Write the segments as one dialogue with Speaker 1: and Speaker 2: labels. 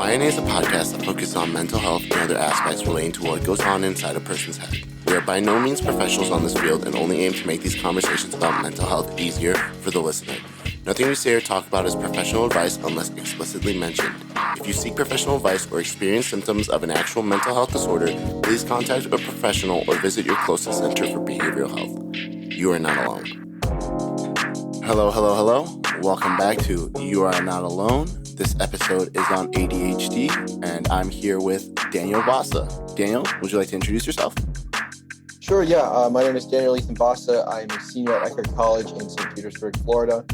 Speaker 1: YNA is a podcast that focuses on mental health and other aspects relating to what goes on inside a person's head. We are by no means professionals on this field and only aim to make these conversations about mental health easier for the listener. Nothing we say or talk about is professional advice unless explicitly mentioned. If you seek professional advice or experience symptoms of an actual mental health disorder, please contact a professional or visit your closest center for behavioral health. You are not alone. Hello. Welcome back to You Are Not Alone. This episode is on ADHD, and I'm here with Daniel Basa. Daniel, would you like to introduce yourself?
Speaker 2: Sure, yeah. My name is Daniel Basa. I'm a senior at Eckhart College in St. Petersburg, Florida.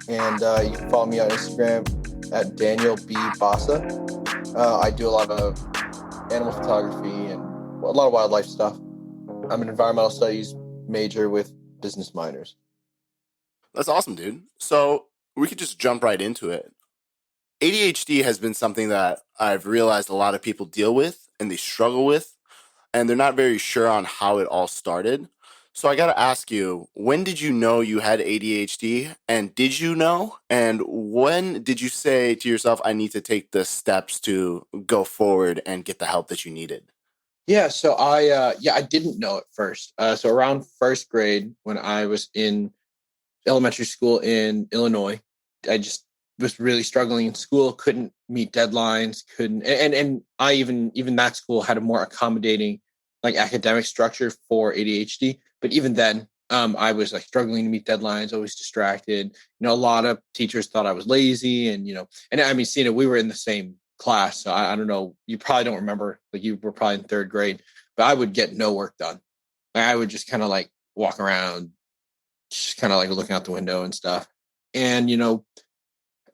Speaker 2: And you can follow me on Instagram at Daniel B. Basa. I do a lot of animal photography and a lot of wildlife stuff. I'm an environmental studies major with business minors.
Speaker 1: That's awesome, dude. So we could just jump right into it. ADHD has been something that I've realized a lot of people deal with and they struggle with, and they're not very sure on how it all started. So I got to ask you, when did you know you had ADHD, and did you know? And when did you say to yourself, I need to take the steps to go forward and get the help that you needed?
Speaker 2: Yeah, so I didn't know at first. So around first grade, when I was in elementary school in Illinois, I just was really struggling in school, couldn't meet deadlines, and I even that school had a more accommodating like academic structure for ADHD. But even then, I was like struggling to meet deadlines, always distracted. A lot of teachers thought I was lazy, and I mean, Sina, we were in the same class, so I don't know. You probably don't remember, like you were probably in third grade, but I would get no work done. Like, I would just kind of like walk around, just kind of like looking out the window and stuff. And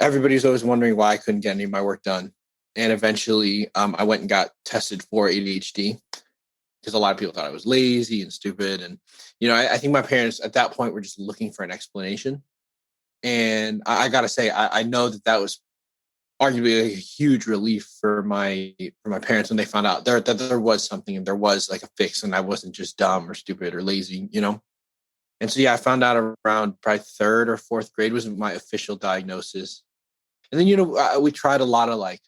Speaker 2: everybody's always wondering why I couldn't get any of my work done. And eventually, I went and got tested for ADHD because a lot of people thought I was lazy and stupid. And, I think my parents at that point were just looking for an explanation. And I got to say, I know that was arguably a huge relief for my parents when they found out that there was something and there was like a fix and I wasn't just dumb or stupid or lazy, And so, I found out around probably third or fourth grade was my official diagnosis. And then, we tried a lot of like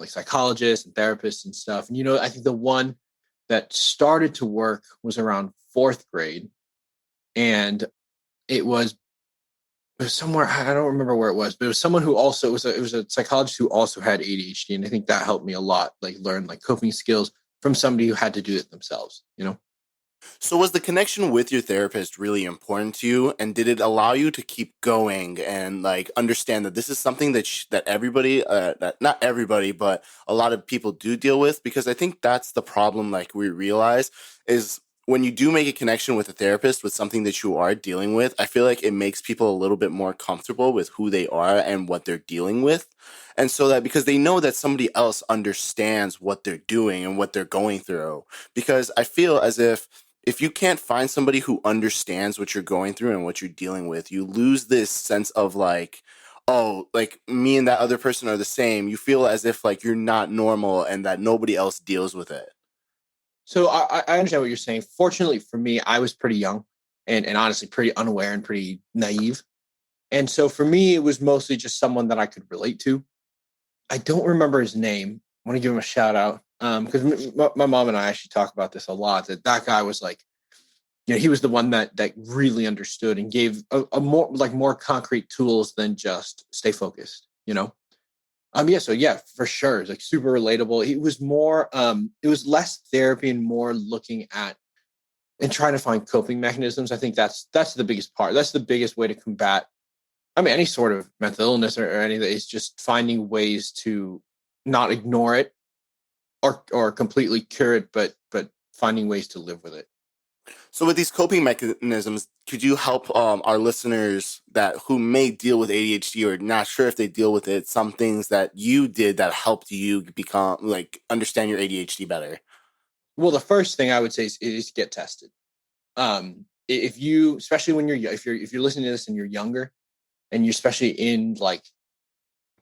Speaker 2: psychologists and therapists and stuff. And, I think the one that started to work was around fourth grade. And it was somewhere, I don't remember where it was, but it was someone who also, it was a psychologist who also had ADHD. And I think that helped me a lot, like learn like coping skills from somebody who had to do it themselves,
Speaker 1: So was the connection with your therapist really important to you, and did it allow you to keep going and like understand that this is something that everybody, that not everybody, but a lot of people do deal with? Because I think that's the problem. Like we realize is when you do make a connection with a therapist with something that you are dealing with, I feel like it makes people a little bit more comfortable with who they are and what they're dealing with. And so that because they know that somebody else understands what they're doing and what they're going through. Because I feel as if you can't find somebody who understands what you're going through and what you're dealing with, you lose this sense of like, oh, like me and that other person are the same. You feel as if like you're not normal and that nobody else deals with it.
Speaker 2: So I understand what you're saying. Fortunately for me, I was pretty young and honestly pretty unaware and pretty naive. And so for me, it was mostly just someone that I could relate to. I don't remember his name. I want to give him a shout out. Because my mom and I actually talk about this a lot, that guy was like, he was the one that really understood and gave a more concrete tools than just stay focused, So for sure. It's like super relatable. It was more, it was less therapy and more looking at and trying to find coping mechanisms. I think that's the biggest part. That's the biggest way to combat, any sort of mental illness or anything is just finding ways to not ignore it or completely cure it, but finding ways to live with it.
Speaker 1: So with these coping mechanisms, could you help our listeners who may deal with ADHD or not sure if they deal with it, some things that you did that helped you become like understand your ADHD better?
Speaker 2: Well, the first thing I would say is get tested. If you, especially when if you're listening to this and you're younger, and you're especially in like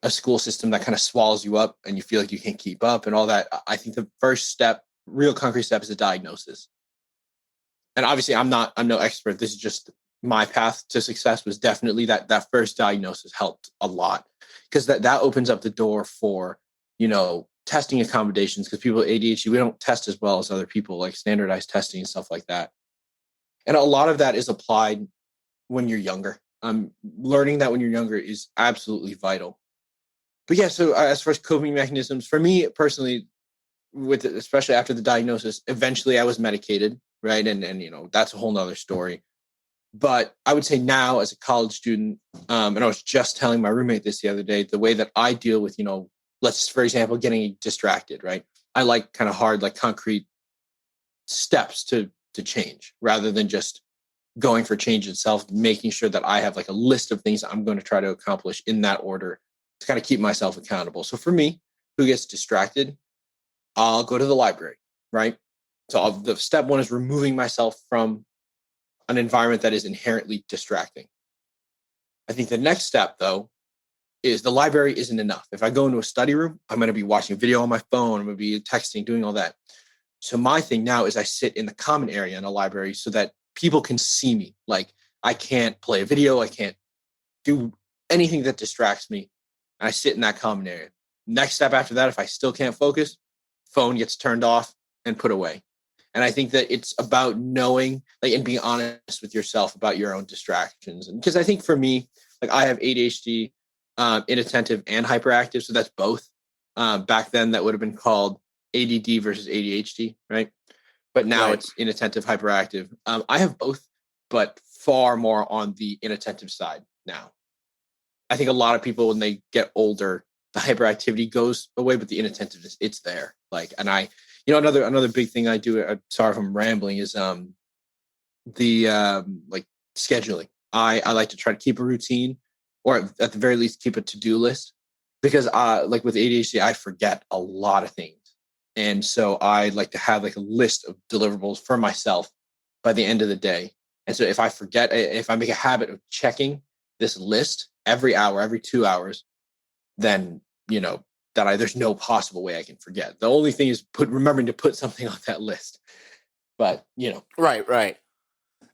Speaker 2: a school system that kind of swallows you up and you feel like you can't keep up and all that, I think the first step, real concrete step, is a diagnosis. And obviously I'm no expert. This is just my path to success. Was definitely that first diagnosis helped a lot because that opens up the door for testing accommodations, because people with ADHD, we don't test as well as other people, like standardized testing and stuff like that. And a lot of that is applied when you're younger. Learning that when you're younger is absolutely vital. But yeah, so as far as coping mechanisms, for me personally, especially after the diagnosis, eventually I was medicated, right? And that's a whole nother story. But I would say now, as a college student, and I was just telling my roommate this the other day, the way that I deal with, let's, for example, getting distracted, right? I like kind of hard, like concrete steps to change, rather than just going for change itself, making sure that I have like a list of things I'm going to try to accomplish in that order to kind of keep myself accountable. So for me, who gets distracted, I'll go to the library, right? So the step one is removing myself from an environment that is inherently distracting. I think the next step, though, is the library isn't enough. If I go into a study room, I'm going to be watching a video on my phone, I'm going to be texting, doing all that. So my thing now is I sit in the common area in a library so that people can see me. Like, I can't play a video, I can't do anything that distracts me. And I sit in that common area. Next step after that, if I still can't focus, phone gets turned off and put away. And I think that it's about knowing, like, and being honest with yourself about your own distractions. And because I think for me, like, I have ADHD, inattentive and hyperactive. So that's both. Back then, that would have been called ADD versus ADHD, right? But now
Speaker 1: Right.
Speaker 2: it's inattentive, hyperactive. I have both, but far more on the inattentive side now. I think a lot of people, when they get older, the hyperactivity goes away, but the inattentiveness, it's there. Like, and another big thing I do. Sorry if I'm rambling. Is the like scheduling. I like to try to keep a routine, or at the very least keep a to-do list, because like with ADHD, I forget a lot of things. And so I like to have like a list of deliverables for myself by the end of the day. And so if I forget, if I make a habit of checking this list every hour, every 2 hours, then there's no possible way I can forget. The only thing is remembering to put something on that list. But
Speaker 1: Right, right.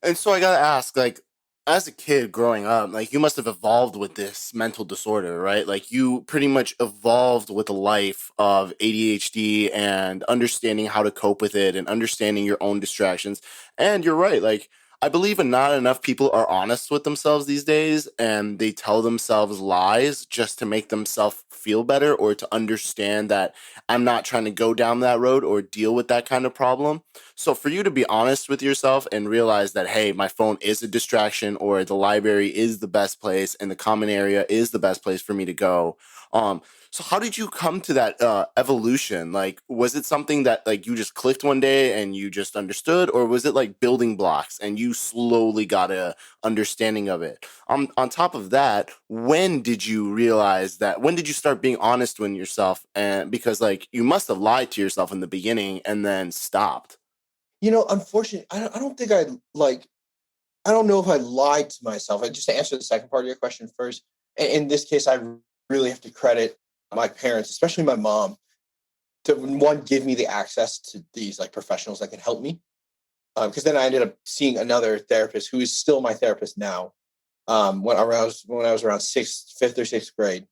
Speaker 1: And so I gotta ask, like, as a kid growing up, like, you must have evolved with this mental disorder, right? Like, you pretty much evolved with a life of ADHD and understanding how to cope with it and understanding your own distractions. And you're right, like, I believe not enough people are honest with themselves these days, and they tell themselves lies just to make themselves feel better or to understand that I'm not trying to go down that road or deal with that kind of problem. So for you to be honest with yourself and realize that, hey, my phone is a distraction, or the library is the best place and the common area is the best place for me to go. Um, so how did you come to that evolution? Like, was it something that, like, you just clicked one day and you just understood, or was it like building blocks and you slowly got a understanding of it? On top of that, when did you realize that? When did you start being honest with yourself? And because, like, you must have lied to yourself in the beginning and then stopped.
Speaker 2: Unfortunately, I don't think I don't know if I lied to myself. Just to answer the second part of your question first, in this case, I really have to credit my parents, especially my mom, to one, give me the access to these like professionals that can help me. Because then I ended up seeing another therapist who is still my therapist now. When I was around fifth or sixth grade,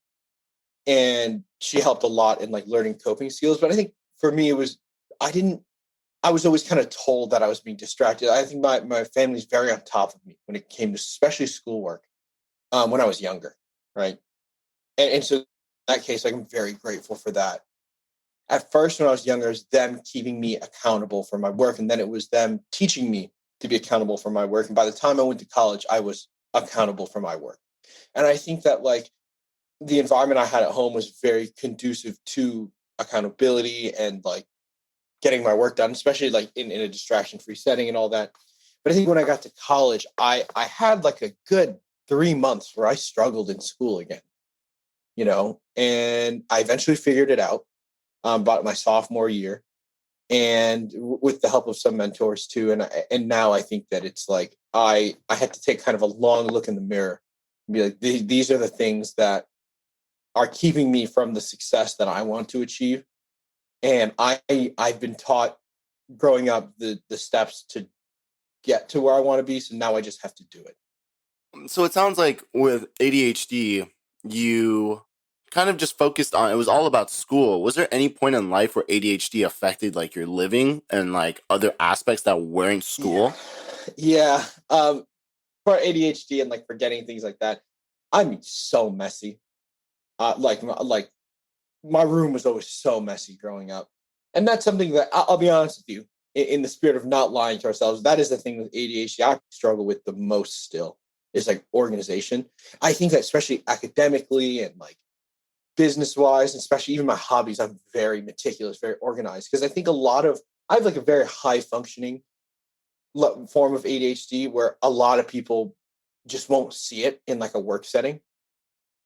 Speaker 2: and she helped a lot in like learning coping skills. But I think for me, I didn't I was always kind of told that I was being distracted. I think my family's very on top of me when it came to especially schoolwork, when I was younger, right? And so in that case, like, I'm very grateful for that. At first, when I was younger, it was them keeping me accountable for my work, and then it was them teaching me to be accountable for my work. And by the time I went to college, I was accountable for my work. And I think that, like, the environment I had at home was very conducive to accountability and like getting my work done, especially like in a distraction free setting and all that. But I think when I got to college, I had like a good 3 months where I struggled in school again, and I eventually figured it out about my sophomore year, and with the help of some mentors too. And now I think that it's like I had to take kind of a long look in the mirror and be like, these are the things that are keeping me from the success that I want to achieve. And I've been taught growing up the steps to get to where I want to be. So now I just have to do it.
Speaker 1: So it sounds like with ADHD, you kind of just focused on, it was all about school. Was there any point in life where ADHD affected like your living and like other aspects that weren't
Speaker 2: Yeah.
Speaker 1: school?
Speaker 2: Yeah. For ADHD and like forgetting things like that, I'm so messy. Like my room was always so messy growing up, and that's something that I'll be honest with you. In the spirit of not lying to ourselves, that is the thing with ADHD I struggle with the most. Still, is like organization. I think that especially academically and like business wise, especially even my hobbies, I'm very meticulous, very organized because I think I have like a very high functioning form of ADHD where a lot of people just won't see it in like a work setting.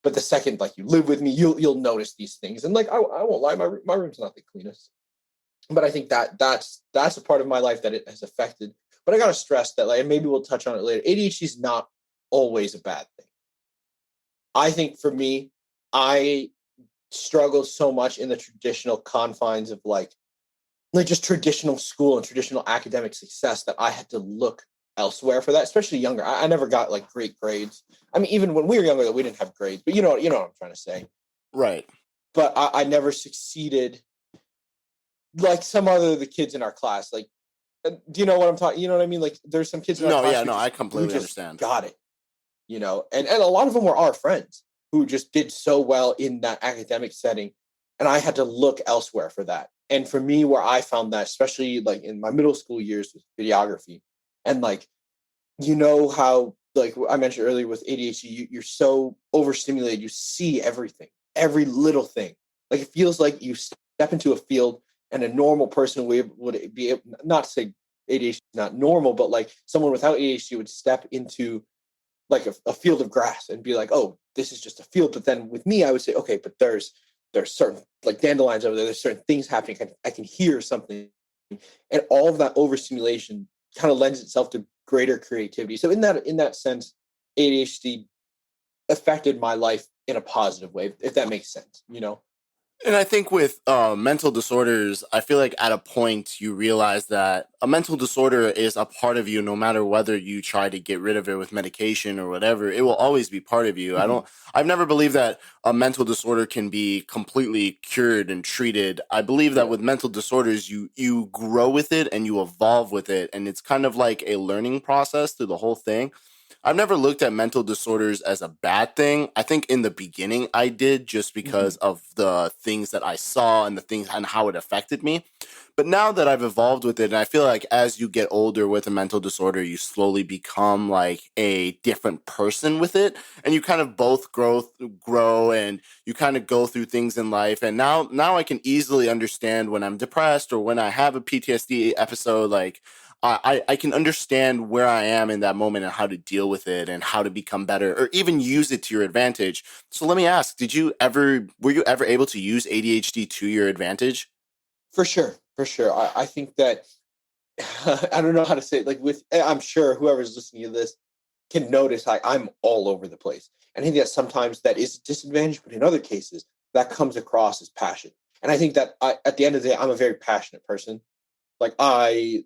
Speaker 2: But the second like you live with me, you'll notice these things. And like I won't lie, my room's not the cleanest. But I think that's a part of my life that it has affected. But I gotta stress that, like, and maybe we'll touch on it later. ADHD is not always a bad thing. I think for me, I struggle so much in the traditional confines of like just traditional school and traditional academic success that I had to look elsewhere for that, especially younger. I never got like great grades. I mean, even when we were younger, we didn't have grades, but you know what I'm trying to say.
Speaker 1: Right.
Speaker 2: But I never succeeded like some other the kids in our class. Like, do you know what I'm talking? You know what I mean? Like, there's some kids in our
Speaker 1: No,
Speaker 2: class
Speaker 1: yeah, no, I
Speaker 2: who
Speaker 1: completely
Speaker 2: just
Speaker 1: understand.
Speaker 2: got it, you know, and a lot of them were our friends who just did so well in that academic setting, and I had to look elsewhere for that. And for me, where I found that, especially like in my middle school years, with videography, and like you know how like I mentioned earlier with ADHD, you're so overstimulated, you see everything, every little thing. Like it feels like you step into a field, and a normal person would be able, not to say ADHD is not normal, but like someone without ADHD would step into like a field of grass and be like, oh, this is just a field. But then with me, I would say, okay, but there's certain like dandelions over there. There's certain things happening. I can hear something, and all of that overstimulation kind of lends itself to greater creativity. So in that sense, ADHD affected my life in a positive way, if that makes sense. You know?
Speaker 1: And I think with mental disorders, I feel like at a point you realize that a mental disorder is a part of you no matter whether you try to get rid of it with medication or whatever. It will always be part of you.
Speaker 2: Mm-hmm.
Speaker 1: I've never believed that a mental disorder can be completely cured and treated. I believe that
Speaker 2: Yeah.
Speaker 1: with mental disorders, you grow with it and you evolve with it. And it's kind of like a learning process through the whole thing. I've never looked at mental disorders as a bad thing. I think in the beginning I did just
Speaker 2: Mm-hmm.
Speaker 1: because of the things that I saw and the things and how it affected me. But now that I've evolved with it, and I feel like as you get older with a mental disorder, you slowly become like a different person with it, and you kind of both grow, and you kind of go through things in life. And now I can easily understand when I'm depressed or when I have a PTSD episode, like I can understand where I am in that moment and how to deal with it and how to become better or even use it to your advantage. So let me ask, were you ever able to use ADHD to your advantage?
Speaker 2: For sure, for sure. I think that I don't know how to say it. Like with, I'm sure whoever's listening to this can notice I'm all over the place. And I think that sometimes that is a disadvantage, but in other cases, that comes across as passion. And I think that at the end of the day, I'm a very passionate person. I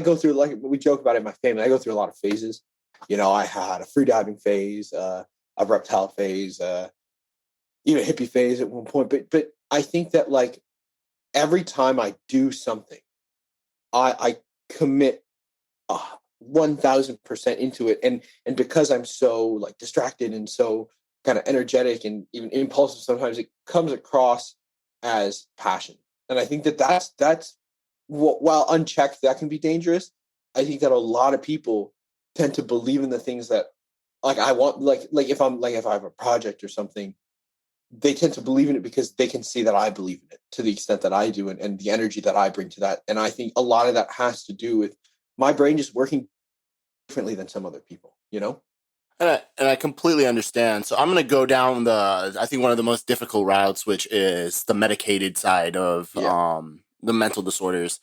Speaker 2: go through, like we joke about it in my family. I go through a lot of phases. You know, I had a free diving phase, a reptile phase, even a hippie phase at one point. But I think that like every time I do something, I commit 1,000% into it, and because I'm so like distracted and so kind of energetic and even impulsive, sometimes it comes across as passion. And I think that that's while unchecked, that can be dangerous. I think that a lot of people tend to believe in the things that like I want, like if I have a project or something, they tend to believe in it because they can see that I believe in it to the extent that I do, and the energy that I bring to that. And I think a lot of that has to do with my brain just working differently than some other people, you know?
Speaker 1: And I completely understand. So I'm going to go down I think one of the most difficult routes, which is the medicated side of
Speaker 2: Yeah.
Speaker 1: the mental disorders.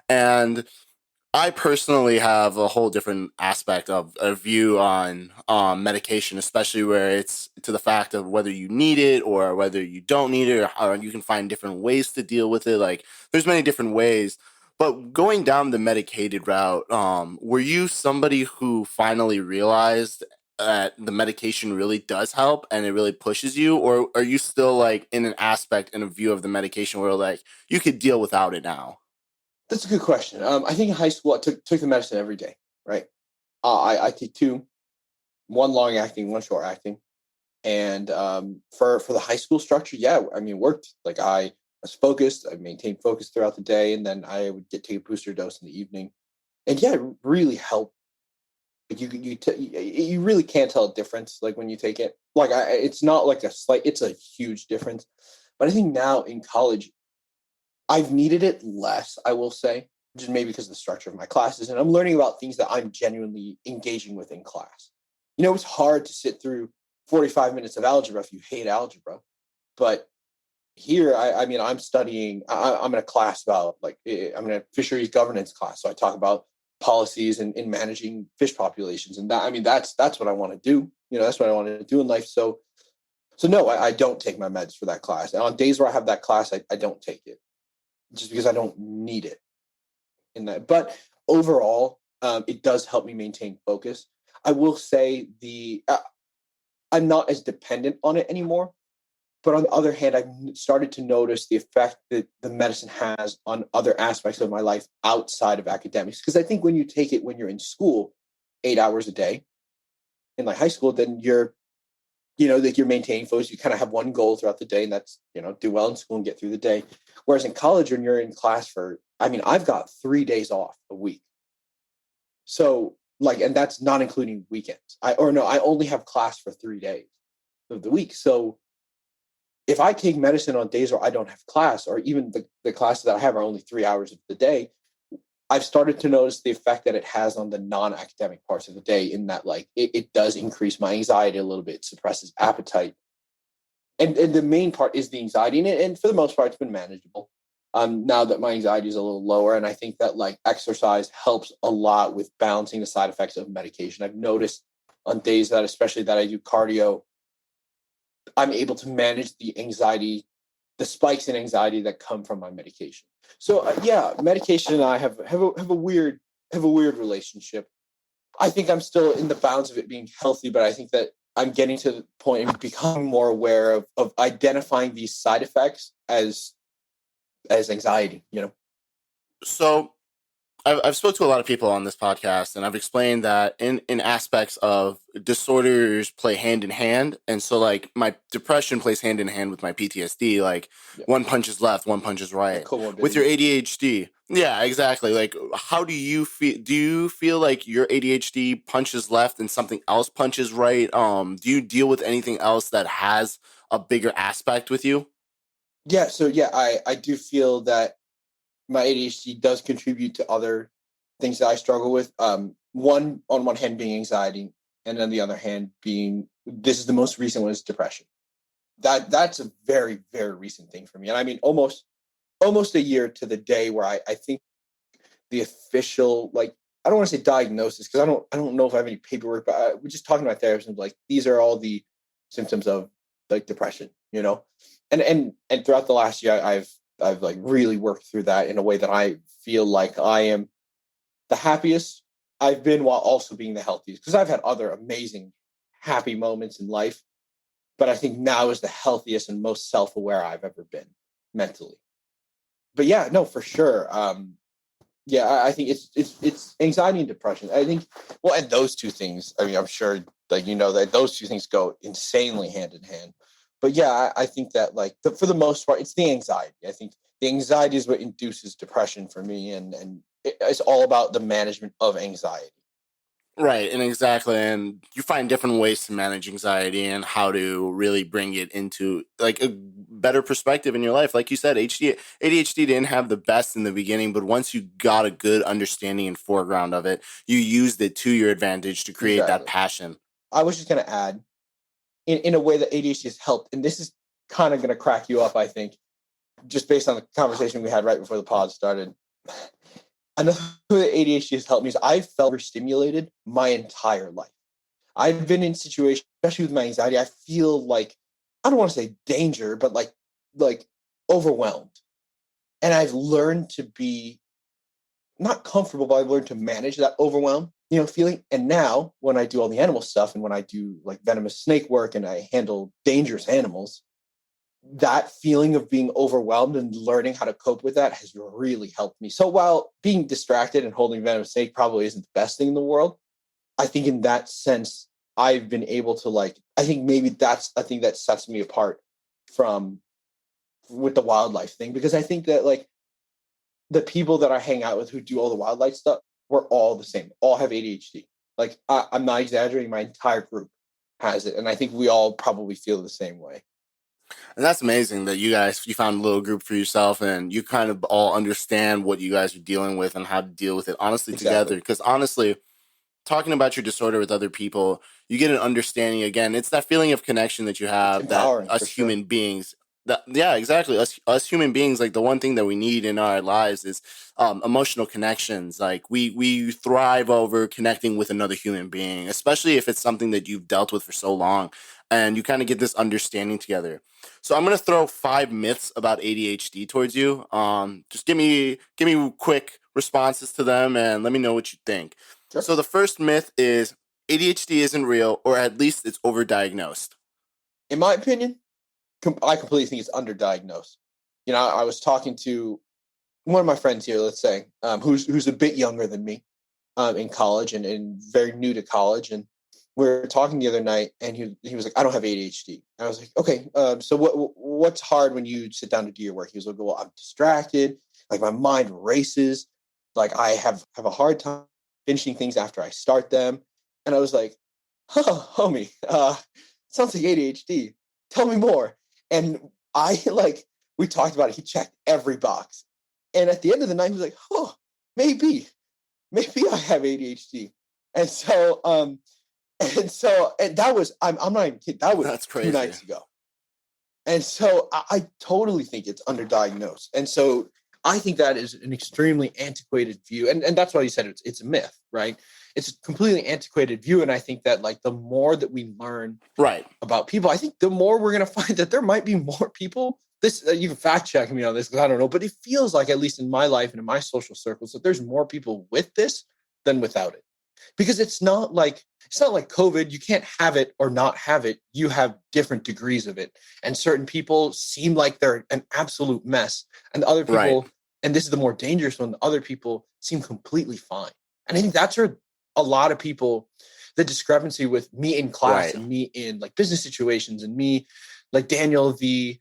Speaker 1: And I personally have a whole different aspect of a view on medication, especially where it's to the fact of whether you need it or whether you don't need it, or you can find different ways to deal with it. Like there's many different ways. But going down the medicated route, were you somebody who finally realized that the medication really does help and it really pushes you, or are you still like in an aspect in a view of the medication where like you could deal without it now?
Speaker 2: That's a good question. I think in high school I took the medicine every day, right? I take two, one long acting, one short acting. And for the high school structure, yeah, I mean, it worked. Like I was focused, I maintained focus throughout the day, and then I would take a booster dose in the evening. And yeah, it really helped. Like you really can't tell a difference like when you take it. Like it's not like a slight, it's a huge difference. But I think now in college, I've needed it less, I will say, just maybe because of the structure of my classes. And I'm learning about things that I'm genuinely engaging with in class. You know, it's hard to sit through 45 minutes of algebra if you hate algebra. But here, I mean, I'm studying, I'm in a class about I'm in a fisheries governance class. So I talk about policies and in managing fish populations. And that, I mean, that's what I want to do. You know, that's what I want to do in life. So no, I don't take my meds for that class. And on days where I have that class, I don't take it just because I don't need it in that. But overall, it does help me maintain focus. I will say I'm not as dependent on it anymore. But on the other hand, I've started to notice the effect that the medicine has on other aspects of my life outside of academics. Because I think when you take it when you're in school, 8 hours a day in like high school, then that you're maintaining focus. You kind of have one goal throughout the day, and that's, do well in school and get through the day. Whereas in college, when you're in class I've got 3 days off a week. So and that's not including weekends. I only have class for 3 days of the week. So if I take medicine on days where I don't have class, or even the classes that I have are only 3 hours of the day, I've started to notice the effect that it has on the non-academic parts of the day, in that it does increase my anxiety a little bit, suppresses appetite. And the main part is the anxiety, and for the most part, it's been manageable. Now that my anxiety is a little lower, and I think that exercise helps a lot with balancing the side effects of medication. I've noticed on days that, especially that I do cardio, I'm able to manage the anxiety, the spikes in anxiety that come from my medication. So yeah, medication and I have a weird relationship. I think I'm still in the bounds of it being healthy, but I think that I'm getting to the point and becoming more aware of identifying these side effects as anxiety.
Speaker 1: So I've spoke to a lot of people on this podcast, and I've explained that in aspects of disorders play hand in hand. And so like my depression plays hand in hand with my PTSD. Like
Speaker 2: Yeah.
Speaker 1: one punches left, one punches right.
Speaker 2: Comorbidity.
Speaker 1: With your ADHD. Yeah, exactly. Like how do you feel? Do you feel like your ADHD punches left and something else punches right? Do you deal with anything else that has a bigger aspect with you?
Speaker 2: Yeah. So yeah, I do feel that my ADHD does contribute to other things that I struggle with. On one hand being anxiety, and on the other hand being, this is the most recent one, is depression. That's a very, very recent thing for me. And I mean almost a year to the day where I think the official, I don't want to say diagnosis, because I don't know if I have any paperwork, but we're just talking to my therapist, and these are all the symptoms of depression, and throughout the last year I've really worked through that in a way that I feel like I am the happiest I've been, while also being the healthiest, because I've had other amazing happy moments in life, but I think now is the healthiest and most self-aware I've ever been mentally. But yeah, no, for sure. Yeah, I think it's anxiety and depression. I think, well, and those two things, I mean, I'm sure that those two things go insanely hand in hand. But yeah, I think that for the most part, it's the anxiety. I think the anxiety is what induces depression for me, and it's all about the management of anxiety.
Speaker 1: Right, and exactly, and you find different ways to manage anxiety and how to really bring it into like a better perspective in your life. Like you said, ADHD didn't have the best in the beginning, but once you got a good understanding and foreground of it, you used it to your advantage to create that
Speaker 2: Exactly.
Speaker 1: passion.
Speaker 2: I was just going to add, in a way that ADHD has helped, and this is kind of going to crack you up, I think, just based on the conversation we had right before the pod started. Another way that ADHD has helped me is I've felt overstimulated my entire life. I've been in situations, especially with my anxiety, I feel I don't want to say danger, but like overwhelmed. And I've learned to be not comfortable, but I've learned to manage that overwhelm. feeling. And now when I do all the animal stuff and when I do like venomous snake work and I handle dangerous animals, that feeling of being overwhelmed and learning how to cope with that has really helped me. So while being distracted and holding venomous snake probably isn't the best thing in the world, I think in that sense, I've been able to I think maybe that's a thing that sets me apart from with the wildlife thing, because I think that the people that I hang out with who do all the wildlife stuff, we're all the same, all have ADHD. I'm not exaggerating. My entire group has it. And I think we all probably feel the same way.
Speaker 1: And that's amazing that you found a little group for yourself and you kind of all understand what you guys are dealing with and how to deal with it honestly together.
Speaker 2: Exactly.
Speaker 1: Because honestly, talking about your disorder with other people, you get an understanding again. It's that feeling of connection that you
Speaker 2: It's
Speaker 1: have that
Speaker 2: empowering
Speaker 1: us
Speaker 2: for sure.
Speaker 1: human beings. Yeah, exactly. Us human beings, like the one thing that we need in our lives is emotional connections. Like we thrive over connecting with another human being, especially if it's something that you've dealt with for so long, and you kind of get this understanding together. So I'm gonna throw 5 myths about ADHD towards you. Just give me quick responses to them, and let me know what you think.
Speaker 2: Sure.
Speaker 1: So the first myth is ADHD isn't real, or at least it's overdiagnosed.
Speaker 2: In my opinion, I completely think it's underdiagnosed. I was talking to one of my friends here, let's say, who's a bit younger than me, in college and very new to college. And we were talking the other night, and he was like, "I don't have ADHD." And I was like, "Okay, so what's hard when you sit down to do your work?" He was like, "Well, I'm distracted. Like my mind races. Like I have a hard time finishing things after I start them." And I was like, "Oh, homie, sounds like ADHD. Tell me more." And I we talked about it. He checked every box. And at the end of the night, he was like, "Oh, maybe I have ADHD." And so, and that was, I'm not even kidding. That was
Speaker 1: That's
Speaker 2: two
Speaker 1: crazy.
Speaker 2: nights ago. And so I totally think it's underdiagnosed. And so I think that is an extremely antiquated view. And that's why you said it's a myth, right? It's a completely antiquated view. And I think that the more that we learn
Speaker 1: Right.
Speaker 2: about people, I think the more we're going to find that there might be more people. This you can fact check me on this because I don't know, but it feels like, at least in my life and in my social circles, that there's more people with this than without it. Because it's not like COVID. You can't have it or not have it. You have different degrees of it, and certain people seem like they're an absolute mess, and other
Speaker 1: Right.
Speaker 2: people, and this is the more dangerous one, other people seem completely fine. And I think that's where a lot of people, the discrepancy with me in class
Speaker 1: Right.
Speaker 2: and me in business situations and me like Daniel the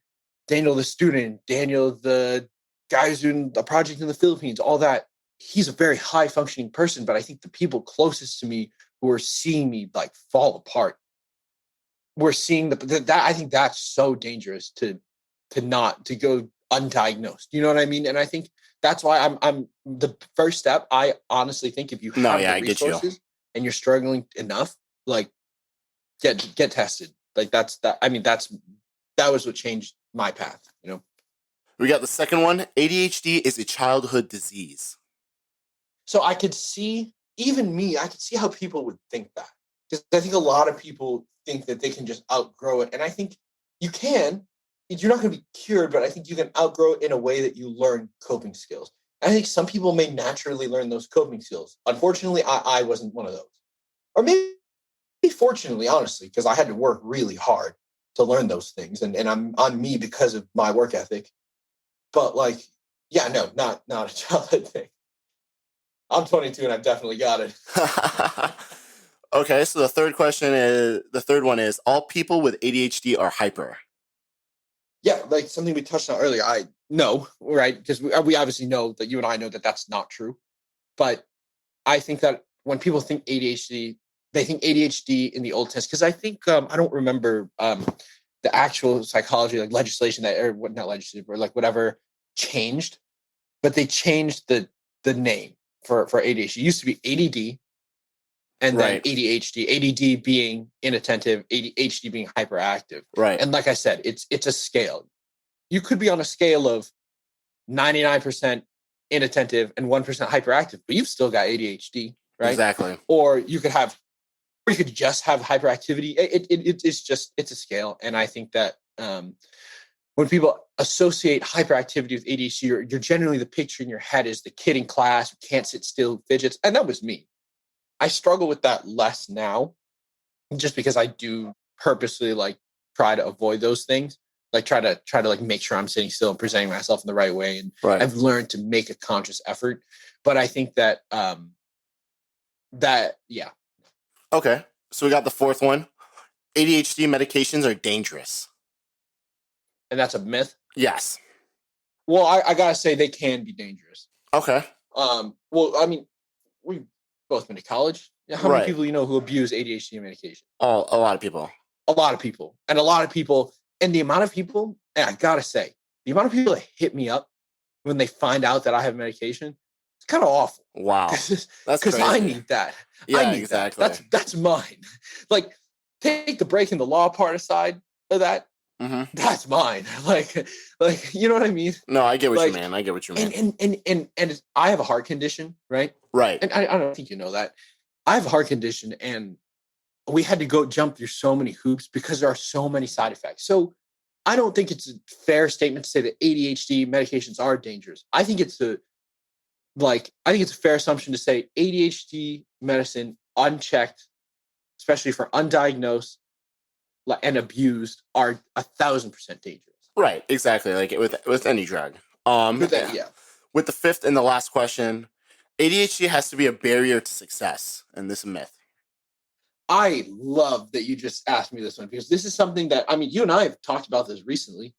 Speaker 2: student, Daniel the guy who's doing a project in the Philippines, all that. He's a very high functioning person, but I think the people closest to me who are seeing me fall apart, we're seeing that I think that's so dangerous to not to go undiagnosed. You know what I mean? And I think that's why I'm the first step. I honestly think if you
Speaker 1: No,
Speaker 2: have
Speaker 1: yeah,
Speaker 2: the
Speaker 1: I get you.
Speaker 2: resources and you're struggling enough, get tested. That was what changed my path.
Speaker 1: We got the second one. ADHD is a childhood disease.
Speaker 2: So I could see, even me, I could see how people would think that. Because I think a lot of people think that they can just outgrow it. And I think you can. You're not going to be cured, but I think you can outgrow it in a way that you learn coping skills. And I think some people may naturally learn those coping skills. Unfortunately, I wasn't one of those. Or maybe fortunately, honestly, because I had to work really hard to learn those things. And I'm on me because of my work ethic. But yeah, no, not a childhood thing. I'm 22 and I've definitely got it.
Speaker 1: Okay, so the third one is all people with ADHD are hyper.
Speaker 2: Yeah, like something we touched on earlier. I know, right? Because we obviously know that you and I know that that's not true. But I think that when people think ADHD, they think ADHD in the old sense. Because I think I don't remember the actual psychology, legislation that, or what, not legislative, or whatever changed, but they changed the name for ADHD. It used to be ADD, and then
Speaker 1: Right.
Speaker 2: ADHD, ADD being inattentive, ADHD being hyperactive.
Speaker 1: Right.
Speaker 2: And like I said, it's a scale. You could be on a scale of 99% inattentive and 1% hyperactive, but you've still got ADHD, right?
Speaker 1: Exactly.
Speaker 2: Or you could just have hyperactivity. It's a scale. And I think that when people associate hyperactivity with ADHD, you're generally, the picture in your head is the kid in class who can't sit still, fidgets. And that was me. I struggle with that less now, just because I do purposely like try to avoid those things. Like try to like make sure I'm sitting still and presenting myself in the right way. And
Speaker 1: Right.
Speaker 2: I've learned to make a conscious effort. But I think that yeah.
Speaker 1: Okay. So we got the fourth one. ADHD medications are dangerous.
Speaker 2: And that's a myth.
Speaker 1: Yes.
Speaker 2: Well, I gotta say they can be dangerous.
Speaker 1: Okay.
Speaker 2: Well, I mean, we've both been to college. How many
Speaker 1: Right.
Speaker 2: people you know who abuse ADHD medication?
Speaker 1: Oh, a lot of people.
Speaker 2: A lot of people. And a lot of people, and the amount of people, and I gotta say, the amount of people that hit me up when they find out that I have medication, it's kind of awful.
Speaker 1: Wow. That's
Speaker 2: Because
Speaker 1: crazy.
Speaker 2: I need that.
Speaker 1: Yeah,
Speaker 2: I need
Speaker 1: exactly.
Speaker 2: That's mine. Like, take the breaking the law part aside of that.
Speaker 1: Mm-hmm.
Speaker 2: That's mine. Like you know what I mean?
Speaker 1: No, I get what you
Speaker 2: Like,
Speaker 1: mean. I get what you mean.
Speaker 2: and I have a heart condition, right?
Speaker 1: Right.
Speaker 2: And I don't think you know that. I have a heart condition, and we had to go jump through so many hoops because there are so many side effects. So I don't think it's a fair statement to say that ADHD medications are dangerous. I think it's a fair assumption to say ADHD medicine unchecked, especially for undiagnosed and abused, are 1,000% dangerous.
Speaker 1: Right. Exactly. Like with any drug.
Speaker 2: Yeah.
Speaker 1: With the fifth and the last question, ADHD has to be a barrier to success, and this is a myth.
Speaker 2: I love that you just asked me this one, because this is something that, I mean, you and I have talked about this recently.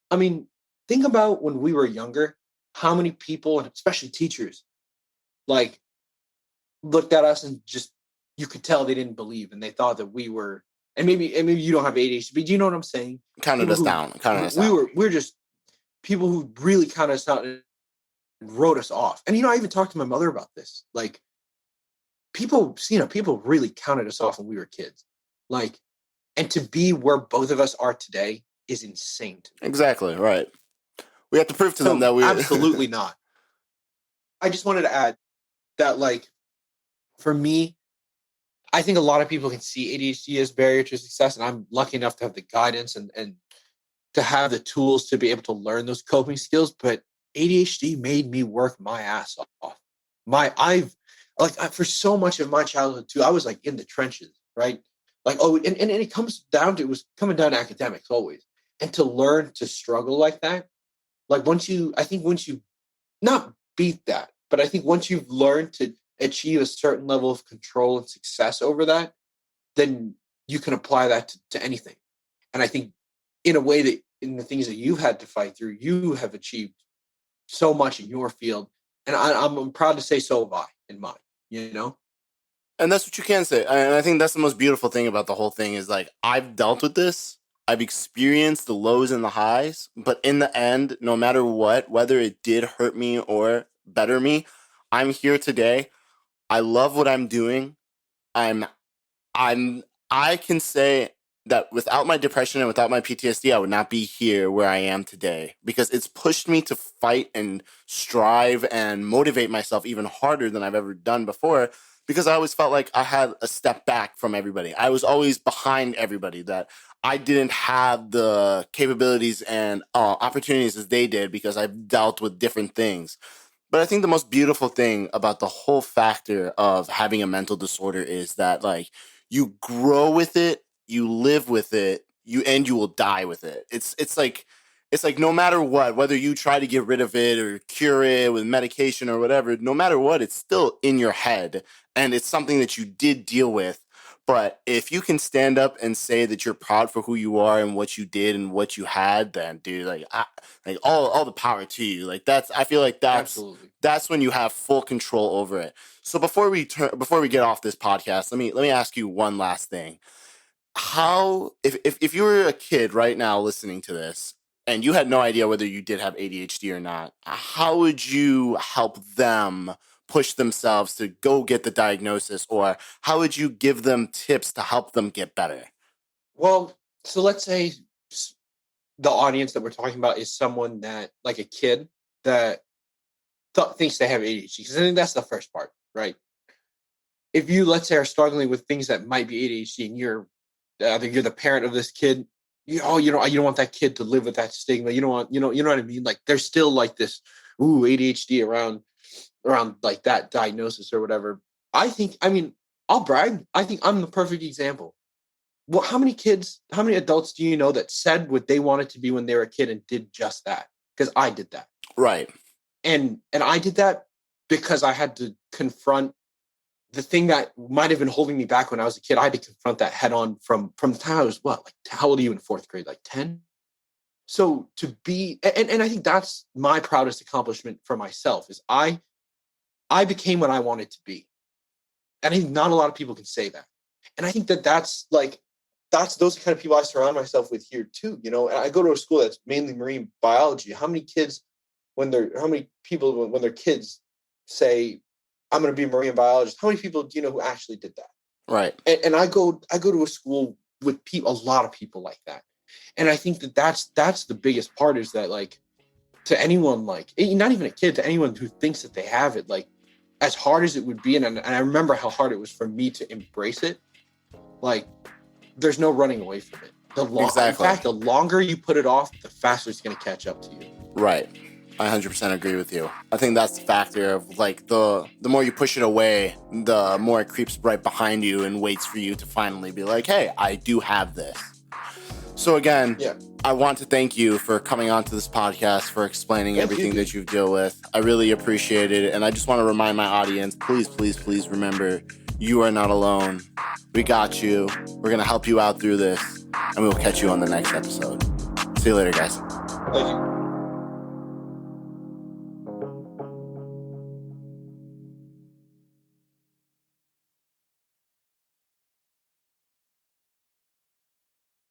Speaker 2: I mean, think about when we were younger, how many people, and especially teachers, like looked at us and just, you could tell they didn't believe, and they thought that we were, and maybe you don't have ADHD, but do you know what I'm saying?
Speaker 1: Counted
Speaker 2: People
Speaker 1: us down. Counted us
Speaker 2: we
Speaker 1: out.
Speaker 2: we're just people who really counted us out and wrote us off. And I even talked to my mother about this. Like, people really counted us off when we were kids. Like, and to be where both of us are today is insane to me.
Speaker 1: Exactly. Right. We have to prove to them that we
Speaker 2: absolutely not. I just wanted to add that, like, for me, I think a lot of people can see ADHD as barrier to success, and I'm lucky enough to have the guidance and to have the tools to be able to learn those coping skills. But ADHD made me work my ass off. For so much of my childhood too, I was like in the trenches, right? Like, and it was coming down to academics always. And to learn to struggle like that, like once you not beat that, but I think once you've learned to achieve a certain level of control and success over that, then you can apply that to anything. And I think in a way that in the things that you've had to fight through, you have achieved so much in your field. And I'm proud to say so have I in mine,
Speaker 1: And that's what you can say. And I think that's the most beautiful thing about the whole thing is, like, I've dealt with this. I've experienced the lows and the highs, but in the end, no matter what, whether it did hurt me or better me, I'm here today. I love what I'm doing. I'm I can say that without my depression and without my PTSD, I would not be here where I am today, because it's pushed me to fight and strive and motivate myself even harder than I've ever done before, because I always felt like I had a step back from everybody. I was always behind everybody, that I didn't have the capabilities and opportunities as they did because I've dealt with different things. But I think the most beautiful thing about the whole factor of having a mental disorder is that, like, you grow with it, you live with it, you will die with it. It's like no matter what, whether you try to get rid of it or cure it with medication or whatever, no matter what, it's still in your head, and it's something that you did deal with. But if you can stand up and say that you're proud for who you are and what you did and what you had, then, dude, like all the power to you. Like, I feel like
Speaker 2: Absolutely.
Speaker 1: that's when you have full control over it. So before we get off this podcast, let me ask you one last thing. How, if you were a kid right now listening to this and you had no idea whether you did have ADHD or not, how would you help them push themselves to go get the diagnosis, or how would you give them tips to help them get better?
Speaker 2: Well, so let's say the audience that we're talking about is someone that, like a kid that thinks they have ADHD, because I think that's the first part, right? If you, let's say, are struggling with things that might be ADHD, and you're the parent of this kid, you don't want that kid to live with that stigma. You don't want, you know what I mean? Like, there's still like this, ADHD around like that diagnosis or whatever. I mean, I'll brag. I think I'm the perfect example. Well, how many adults do you know that said what they wanted to be when they were a kid and did just that? Because I did that.
Speaker 1: Right.
Speaker 2: And I did that because I had to confront the thing that might have been holding me back when I was a kid. I had to confront that head on from the time I was how old are you in fourth grade? Like 10? So to be, and I think that's my proudest accomplishment for myself is I became what I wanted to be. And I think not a lot of people can say that. And I think that's those kind of people I surround myself with here too, you know. And I go to a school that's mainly marine biology. How many people when they're kids say, I'm going to be a marine biologist? How many people do you know who actually did that?
Speaker 1: Right.
Speaker 2: And I go to a school with a lot of people like that. And I think that's the biggest part is that, like, to anyone, like, not even a kid, to anyone who thinks that they have it, like, as hard as it would be, and I remember how hard it was for me to embrace it, like, there's no running away from it.
Speaker 1: Exactly.
Speaker 2: In fact, the longer you put it off, the faster it's going to catch up to you.
Speaker 1: Right. I 100% agree with you. I think that's the factor of, like, the more you push it away, the more it creeps right behind you and waits for you to finally be like, hey, I do have this. So again, I want to thank you for coming onto this podcast, for explaining everything that you deal with. I really appreciate it. And I just want to remind my audience, please, please, please remember, you are not alone. We got you. We're going to help you out through this. And we will catch you on the next episode. See you later, guys.
Speaker 2: Thank you.